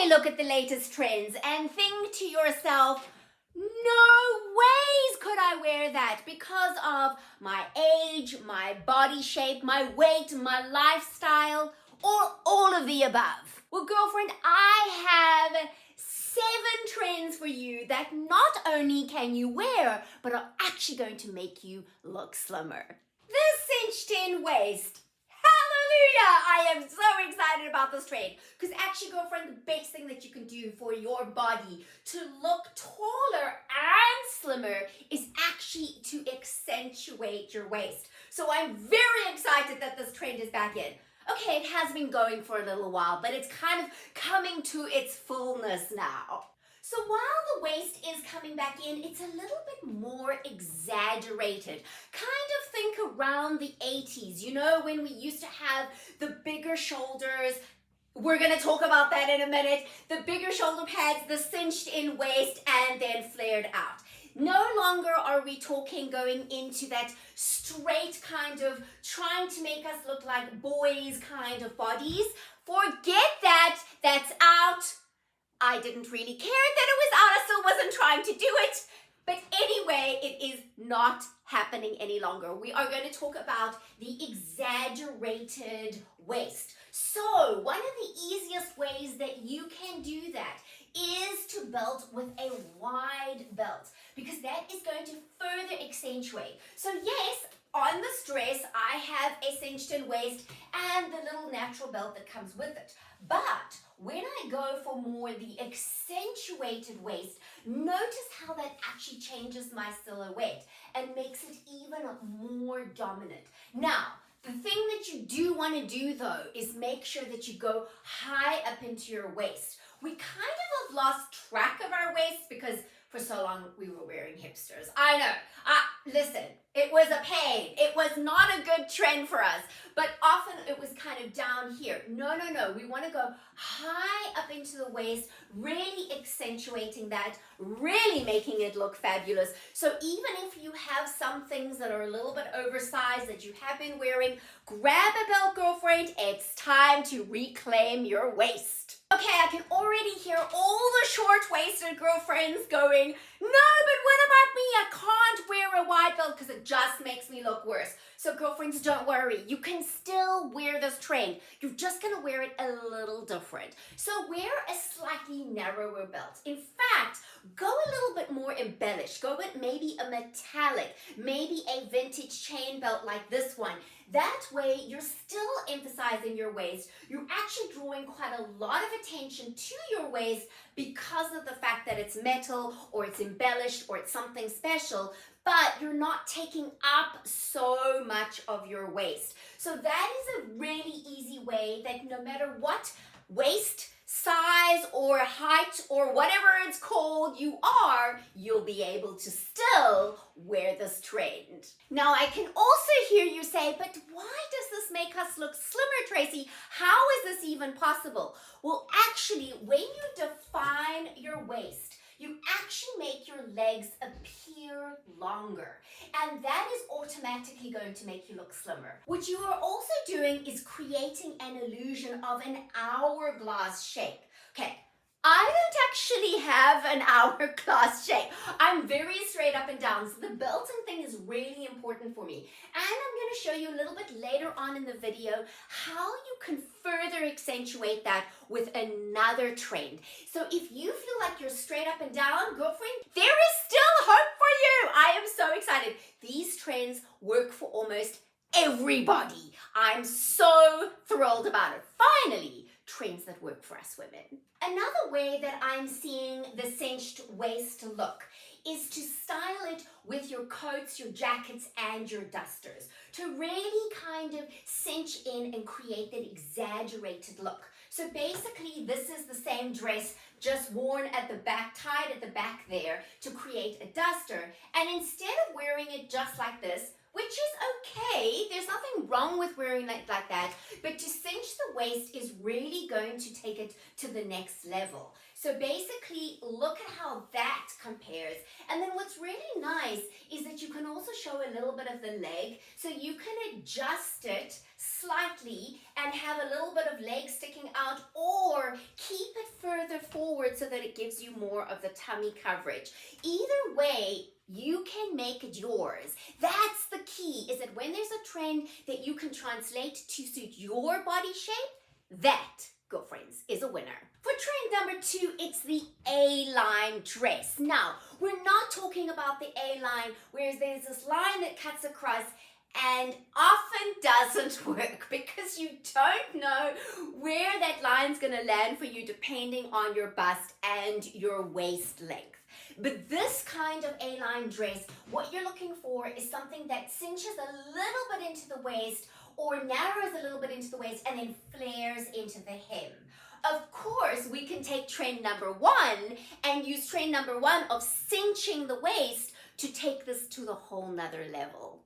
look at the latest trends and think to yourself, no ways could I wear that because of my age, my body shape, my weight, my lifestyle, or all of the above. Well, girlfriend, I have 7 trends for you that not only can you wear, but are actually going to make you look slimmer. The cinched-in waist. Hallelujah! I am so excited about this trend because actually, girlfriend, the best thing that you can do for your body to look taller and slimmer is actually to accentuate your waist. So I'm very excited that this trend is back in. Okay, it has been going for a little while, but it's kind of coming to its fullness now. So while the waist is coming back in, it's a little bit more exaggerated. Kind of think around the 80s, you know, when we used to have the bigger shoulders. We're going to talk about that in a minute. The bigger shoulder pads, the cinched in waist, and then flared out. No longer are we talking going into that straight kind of trying to make us look like boys kind of bodies. Forget that. That's out. I didn't really care that it was out. I still wasn't trying to do it. But anyway, it is not happening any longer. We are going to talk about the exaggerated waist. So one of the easiest ways that you can do that is to belt with a wide belt because that is going to further accentuate. So yes, on this dress, I have a cinched-in waist and the little natural belt that comes with it. But when I go for more the accentuated waist, notice how that actually changes my silhouette and makes it even more dominant. Now, the thing that you do want to do though is make sure that you go high up into your waist. We kind of have lost track of our waist because for so long we were wearing hipsters. I know. Listen, it was a pain. It was not a good trend for us, but often it was kind of down here. No. We want to go high up into the waist, really accentuating that, really making it look fabulous. So even if you have some things that are a little bit oversized that you have been wearing, grab a belt, girlfriend. It's time to reclaim your waist. Okay, I can already hear all the short-waisted girlfriends going, no, but what about me? I can't wear a wide belt because it just makes me look worse. So girlfriends, don't worry. You can still wear this trend. You're just going to wear it a little different. So wear a slightly narrower belt. In fact, go a little bit more embellished. Go with maybe a metallic, maybe a vintage chain belt like this one. That way, you're still emphasizing your waist. You're actually drawing quite a lot of attention to your waist because of the fact that it's metal or it's embellished or it's something special, but you're not taking up so much of your waist. So that is a really easy way that no matter what waist size or height or whatever it's called you are, you'll be able to still wear this trend. Now I can also hear you say, but why does this make us look slimmer, Tracy? How is this even possible? Well, actually, when you define your waist, you actually make your legs appear longer. And that is automatically going to make you look slimmer. What you are also doing is creating an illusion of an hourglass shape. Okay, I don't actually have an hourglass shape. I'm very straight up and down, so the belting thing is really important for me. And I'm going to show you a little bit later on in the video how you can further accentuate that with another trend. So if you feel like you're straight up and down, girlfriend, there is still hope for you. I am so excited. These trends work for almost everybody. I'm so thrilled about it. Finally, trends that work for us women. Another way that I'm seeing the cinched waist look is to style it with your coats, your jackets, and your dusters to really kind of cinch in and create that exaggerated look. So basically, this is the same dress just worn at the back, tied at the back there to create a duster. And instead of wearing it just like this, which is okay, there's nothing wrong with wearing it like that, but to cinch the waist is really going to take it to the next level. So basically, look at how that compares. And then what's really nice is that you can also show a little bit of the leg, so you can adjust it slightly and have a little bit of leg sticking out, or keep it further further forward so that it gives you more of the tummy coverage. Either way, you can make it yours. That's the key, is that when there's a trend that you can translate to suit your body shape, that, girlfriends, is a winner. For trend number 2, it's the A-line dress. Now, we're not talking about the A-line, whereas there's this line that cuts across and often doesn't work because you don't know where that line's going to land for you depending on your bust and your waist length. But this kind of A-line dress, what you're looking for is something that cinches a little bit into the waist or narrows a little bit into the waist and then flares into the hem. Of course, we can take trend number 1 and use trend number 1 of cinching the waist to take this to the whole nother level.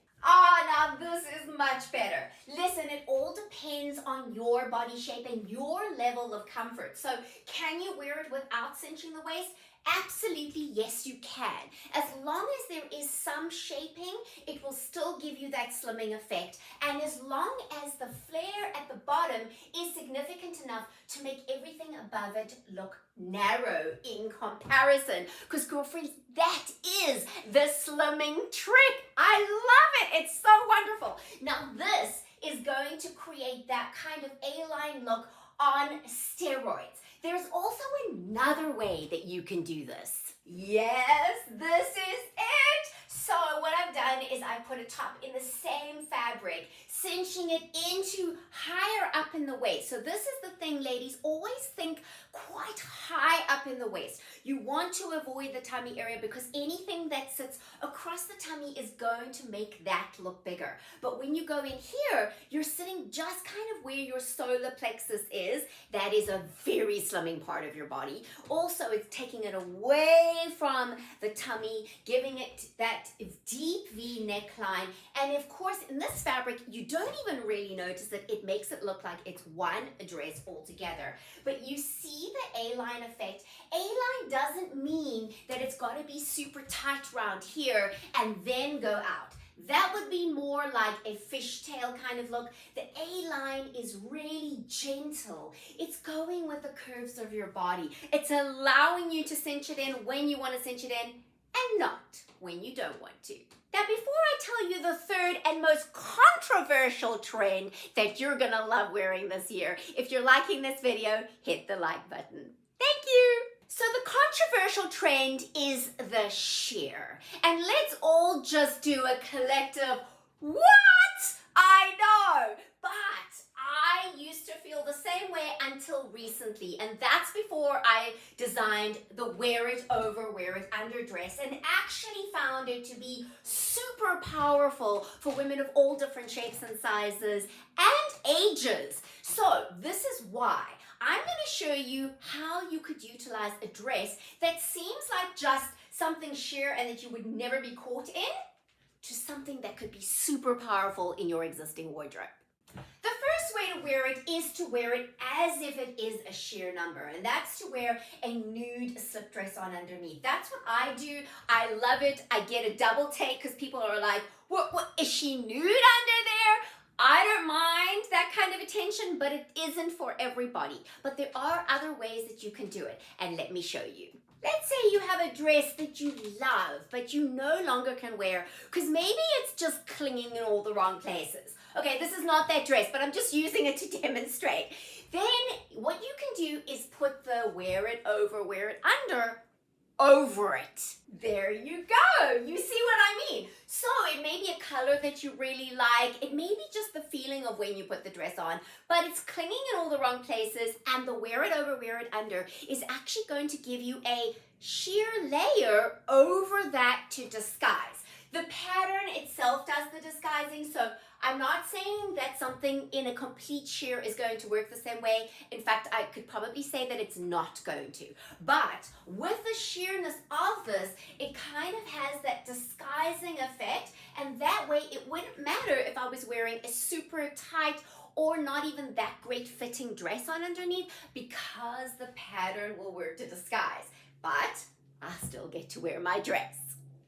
Now this is much better. Listen, it all depends on your body shape and your level of comfort. So can you wear it without cinching the waist? Absolutely, yes, you can. As long as there is some shaping, it will still give you that slimming effect. And as long as the flare at the bottom is significant enough to make everything above it look narrow in comparison. Because girlfriends, that is the slimming trick. I love it. It's so wonderful. Now this is going to create that kind of A-line look on steroids. There's also another way that you can do this. Yes, this is it. So what I've done is I put a top in the same fabric, cinching it into higher up in the waist. So this is the thing, ladies, always think quite high up in the waist. You want to avoid the tummy area because anything that sits across the tummy is going to make that look bigger. But when you go in here, you're sitting just kind of where your solar plexus is. That is a very slimming part of your body. Also, it's taking it away from the tummy, giving it that deep V neckline. And of course, in this fabric, you don't even really notice that it makes it look like it's one dress altogether. But you see the A-line effect. A-line doesn't mean that it's got to be super tight around here and then go out. That would be more like a fishtail kind of look. The A-line is really gentle. It's going with the curves of your body. It's allowing you to cinch it in when you want to cinch it in and not when you don't want to. Now, before I tell you the third and most controversial trend that you're gonna love wearing this year, if you're liking this video, hit the like button. Thank you. So the controversial trend is the sheer. And let's all just do a collective, what? I know, but I used to feel the same way until recently, and that's before I designed the wear it over, wear it under dress, and actually found it to be super powerful for women of all different shapes and sizes and ages. So this is why I'm going to show you how you could utilize a dress that seems like just something sheer and that you would never be caught in, to something that could be super powerful in your existing wardrobe. The first way to wear it is to wear it as if it is a sheer number, and that's to wear a nude slip dress on underneath. That's what I do. I love it. I get a double take because people are like, what is she nude under there? I don't mind that kind of attention, but it isn't for everybody. But there are other ways that you can do it, and let me show you. Let's say you have a dress that you love, but you no longer can wear because maybe it's just clinging in all the wrong places. Okay, this is not that dress, but I'm just using it to demonstrate. Then what you can do is put the wear it over, wear it under over it. There you go. You see what I mean? So it may be a color that you really like. It may be just the feeling of when you put the dress on, but it's clinging in all the wrong places, and the wear it over, wear it under is actually going to give you a sheer layer over that to disguise. The pattern itself does the disguising, so I'm not saying that something in a complete sheer is going to work the same way. In fact, I could probably say that it's not going to. But with the sheerness of this, it kind of has that disguising effect, and that way it wouldn't matter if I was wearing a super tight or not even that great fitting dress on underneath, because the pattern will work to disguise. But I still get to wear my dress.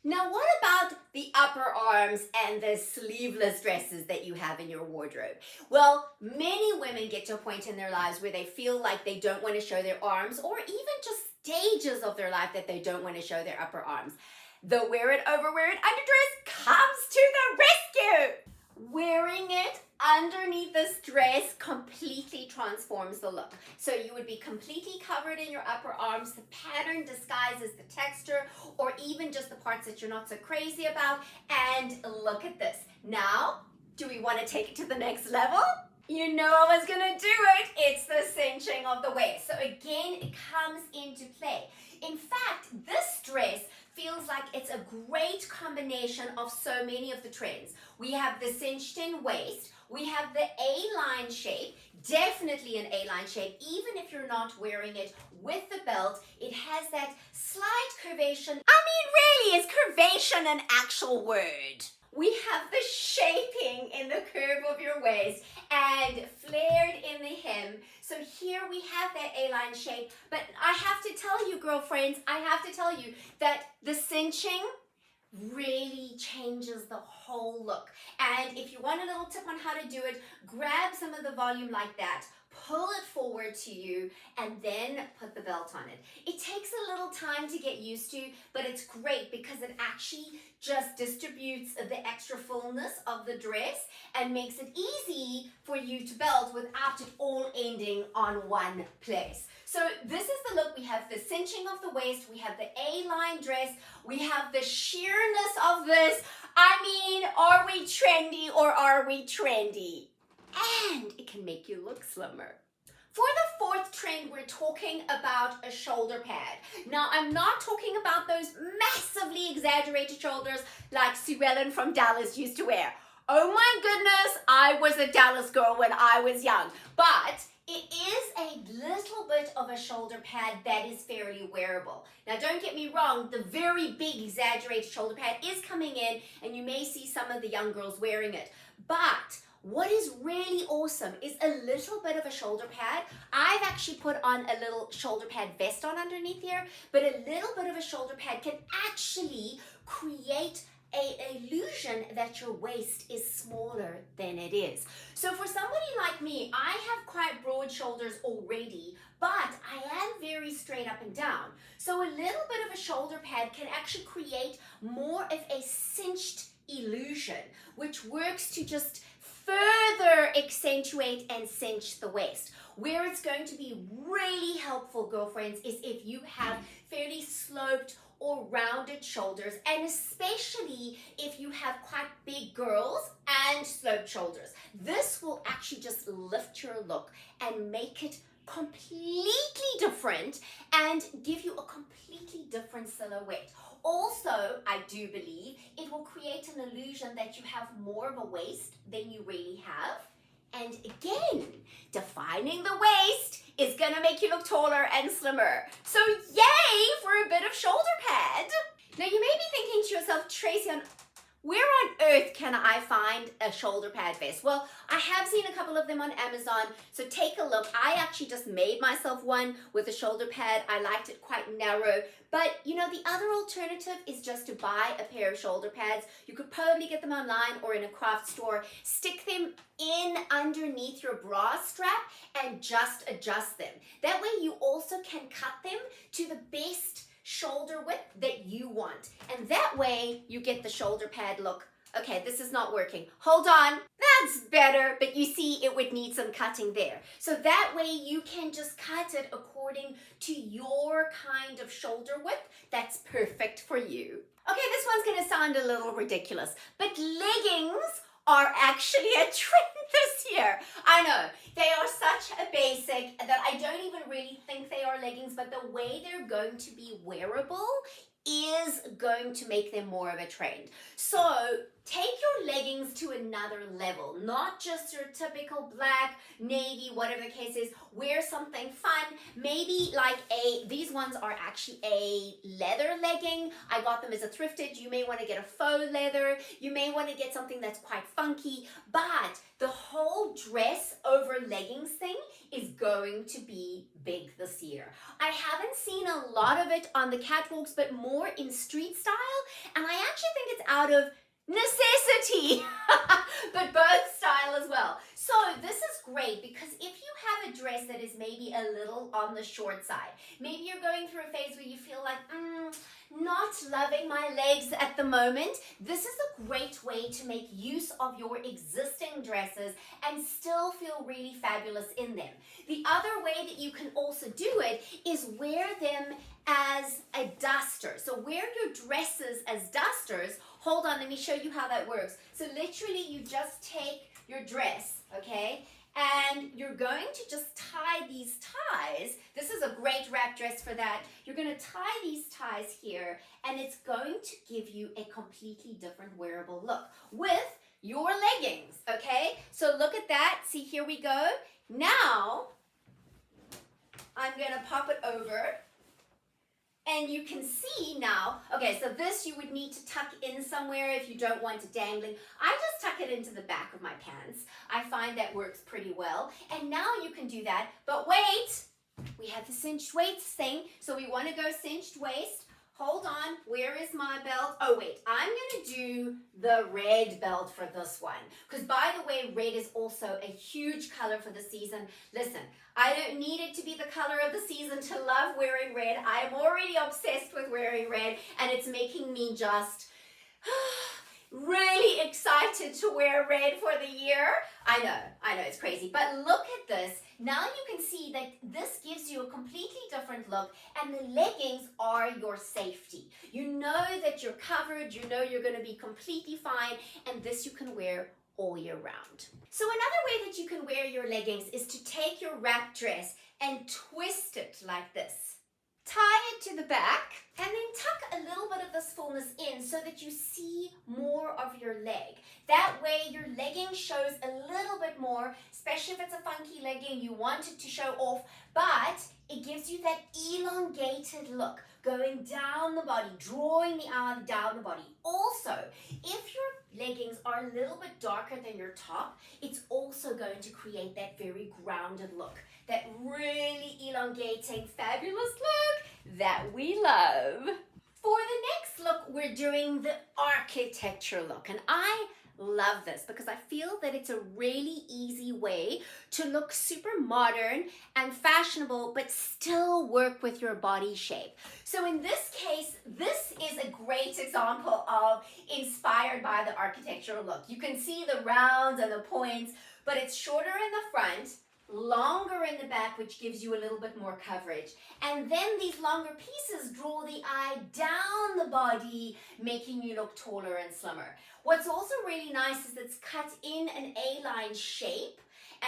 Now, what about the upper arms and the sleeveless dresses that you have in your wardrobe? Well, many women get to a point in their lives where they feel like they don't want to show their arms, or even just stages of their life that they don't want to show their upper arms. The wear it, overwear it underdress comes to the rescue. Wearing it underneath this dress completely transforms the look. So you would be completely covered in your upper arms. The pattern disguises the texture, or even just the parts that you're not so crazy about. And look at this. Now, do we want to take it to the next level? You know I was gonna do it. It's the cinching of the waist. So again, it comes into play. In fact, this dress feels like it's a great combination of so many of the trends. We have the cinched in waist, we have the A-line shape, definitely an A-line shape, even if you're not wearing it with the belt, it has that slight curvation. I mean, really, is curvation an actual word? We have the shaping in the curve of your waist and flared in the hem. So here we have that A-line shape, but I have to tell you, girlfriends, I have to tell you that the cinching really changes the whole look. And if you want a little tip on how to do it, grab some of the volume like that, pull it forward to you, and then put the belt on it. It takes a little time to get used to, but it's great because it actually just distributes the extra fullness of the dress and makes it easy for you to belt without it all ending on one place. So this is the look. We have the cinching of the waist, we have the A-line dress, we have the sheerness of this. I mean, are we trendy or are we trendy? And it can make you look slimmer. For the fourth trend, we're talking about a shoulder pad. Now, I'm not talking about those massively exaggerated shoulders like Sue Ellen from Dallas used to wear. Oh my goodness, I was a Dallas girl when I was young. But it is a little bit of a shoulder pad that is fairly wearable. Now, don't get me wrong, the very big exaggerated shoulder pad is coming in, and you may see some of the young girls wearing it. But what is really awesome is a little bit of a shoulder pad. I've actually put on a little shoulder pad vest on underneath here, but a little bit of a shoulder pad can actually create an illusion that your waist is smaller than it is. So for somebody like me, I have quite broad shoulders already, but I am very straight up and down. So a little bit of a shoulder pad can actually create more of a cinched illusion, which works to just further accentuate and cinch the waist. Where it's going to be really helpful, girlfriends, is if you have fairly sloped or rounded shoulders, and especially if you have quite big girls and sloped shoulders. This will actually just lift your look and make it completely different and give you a completely different silhouette. Also, I do believe it will create an illusion that you have more of a waist than you really have. And again, defining the waist is gonna make you look taller and slimmer. So yay for a bit of shoulder pad. Now you may be thinking to yourself, Tracy, where on earth can I find a shoulder pad vest? Well, I have seen a couple of them on Amazon, so take a look. I actually just made myself one with a shoulder pad. I liked it quite narrow, but you know, the other alternative is just to buy a pair of shoulder pads. You could probably get them online or in a craft store. Stick them in underneath your bra strap and just adjust them. That way you also can cut them to the best shoulder width that you want, and that way you get the shoulder pad look. Okay, this is not working. Hold on. That's better, but you see it would need some cutting there. So that way you can just cut it according to your kind of shoulder width that's perfect for you. Okay, this one's gonna sound a little ridiculous, but leggings are actually a trend this year. I know, they are such a basic that I don't even really think they are leggings, but the way they're going to be wearable is going to make them more of a trend. So take your leggings to another level, not just your typical black, navy, whatever the case is. Wear something fun, maybe like these ones are actually a leather legging. I got them as a thrifted. You may want to get a faux leather. You may want to get something that's quite funky, but The whole dress over leggings thing is going to be big this year. I haven't seen a lot of it on the catwalks, but more in street style. And I actually think it's out of necessity, but both style as well. So this is great because if you have a dress that is maybe a little on the short side, maybe you're going through a phase where you feel like, not loving my legs at the moment, this is a great way to make use of your existing dresses and still feel really fabulous in them. The other way that you can also do it is wear them as a duster. So wear your dresses as dusters. Hold on, let me show you how that works. So literally you just take your dress, okay? And you're going to just tie these ties. This is a great wrap dress for that. You're going to tie these ties here, and it's going to give you a completely different wearable look with your leggings, okay? So look at that. See, here we go. Now, I'm going to pop it over. And you can see now, okay, so this you would need to tuck in somewhere if you don't want it dangling. I just tuck it into the back of my pants. I find that works pretty well. And now you can do that, but wait, we have the cinched waist thing. So we want to go cinched waist. Hold on, where is my belt? Oh wait, I'm gonna do the red belt for this one. Because by the way, red is also a huge color for the season. Listen, I don't need it to be the color of the season to love wearing red. I am already obsessed with wearing red, and it's making me just really excited to wear red for the year. I know, it's crazy. But look at this. Now you can see that this gives you a completely different look, and the leggings are your safety. You know that you're covered, you know you're going to be completely fine, and this you can wear all year round. So another way that you can wear your leggings is to take your wrap dress and twist it like this. Tie it to the back and then tuck a little bit of this fullness in so that you see more of your leg. That way your legging shows a little bit more, especially if it's a funky legging, you want it to show off, but it gives you that elongated look going down the body, drawing the arm down the body. Also, if your leggings are a little bit darker than your top, it's also going to create that very grounded look, that really elongating, fabulous look that we love. For the next look, we're doing the architecture look, and I love this because I feel that it's a really easy way to look super modern and fashionable but still work with your body shape. So in this case, this is a great example of inspired by the architectural look. You can see the rounds and the points, but it's shorter in the front, longer in the back, which gives you a little bit more coverage. And then these longer pieces draw the eye down the body, making you look taller and slimmer. What's also really nice is it's cut in an A-line shape.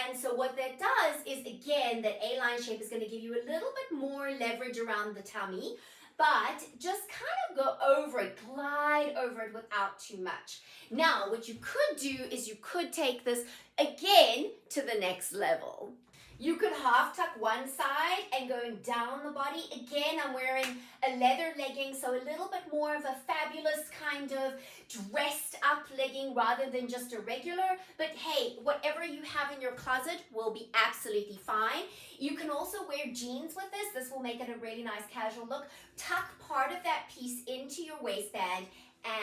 And so what that does is, again, that A-line shape is going to give you a little bit more leverage around the tummy, but just kind of go over it, glide over it without too much. Now, what you could do is you could take this again to the next level. You could half tuck one side and going down the body. Again, I'm wearing a leather legging, so a little bit more of a fabulous kind of dressed up legging rather than just a regular. But hey, whatever you have in your closet will be absolutely fine. You can also wear jeans with this. This will make it a really nice casual look. Tuck part of that piece into your waistband,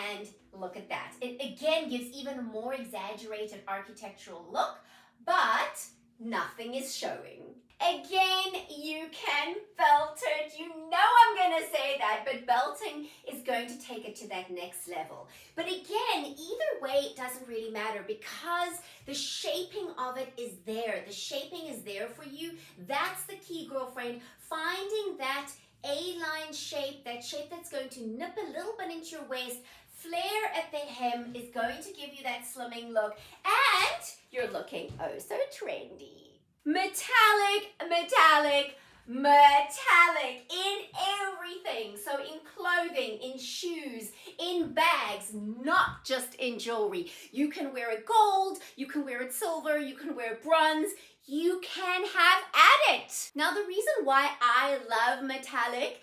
and look at that. It again gives even a more exaggerated architectural look, but nothing is showing. Again, you can belt it. You know I'm going to say that, but belting is going to take it to that next level. But again, either way, it doesn't really matter because the shaping of it is there. The shaping is there for you. That's the key, girlfriend. Finding that A-line shape, that shape that's going to nip a little bit into your waist, flare at the hem is going to give you that slimming look, and you're looking oh so trendy. Metallic, metallic, metallic in everything. So in clothing, in shoes, in bags, not just in jewelry. You can wear it gold, you can wear it silver, you can wear it bronze. You can have at it. Now, the reason why I love metallic,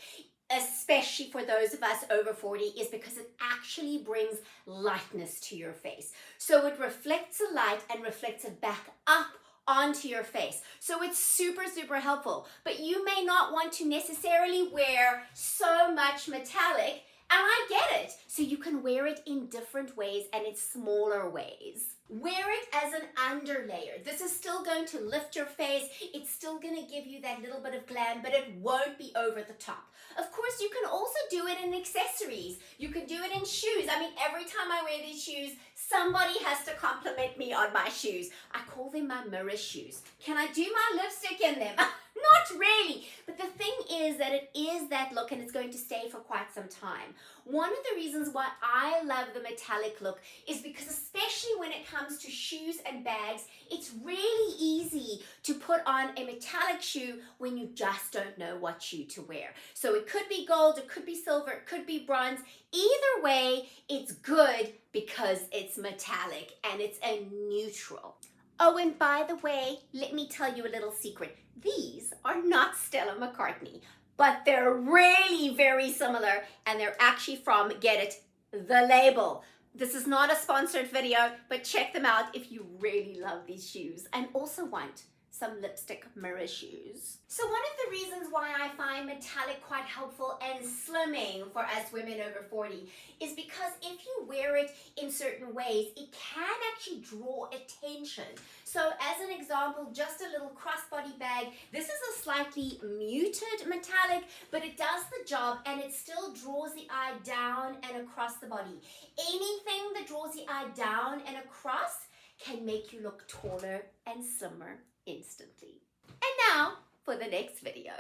especially for those of us over 40, is because it actually brings lightness to your face. So it reflects the light and reflects it back up onto your face. So it's super, super helpful. But you may not want to necessarily wear so much metallic, and I get it. So you can wear it in different ways and in smaller ways. Wear it as an underlayer. This is still going to lift your face. It's still going to give you that little bit of glam, but it won't be over the top. Of course, you can also do it in accessories. You can do it in shoes. I mean, every time I wear these shoes, somebody has to compliment me on my shoes. I call them my mirror shoes. Can I do my lipstick in them? Not really. But the thing is that it is that look, and it's going to stay for quite some time. One of the reasons why I love the metallic look is because, especially when it comes to shoes and bags, it's really easy to put on a metallic shoe when you just don't know what shoe to wear. So it could be gold, it could be silver, it could be bronze. Either way, it's good because it's metallic and it's a neutral. Oh, and by the way, let me tell you a little secret. These are not Stella McCartney, but they're really very similar, and they're actually from, get it, The Label. This is not a sponsored video, but check them out if you really love these shoes and also want some lipstick mirror shoes. So one of the reasons why I find metallic quite helpful and slimming for us women over 40 is because if you wear it in certain ways, it can actually draw attention. So as an example, just a little crossbody bag. This is a slightly muted metallic, but it does the job and it still draws the eye down and across the body. Anything that draws the eye down and across can make you look taller and slimmer instantly. And now for the next video.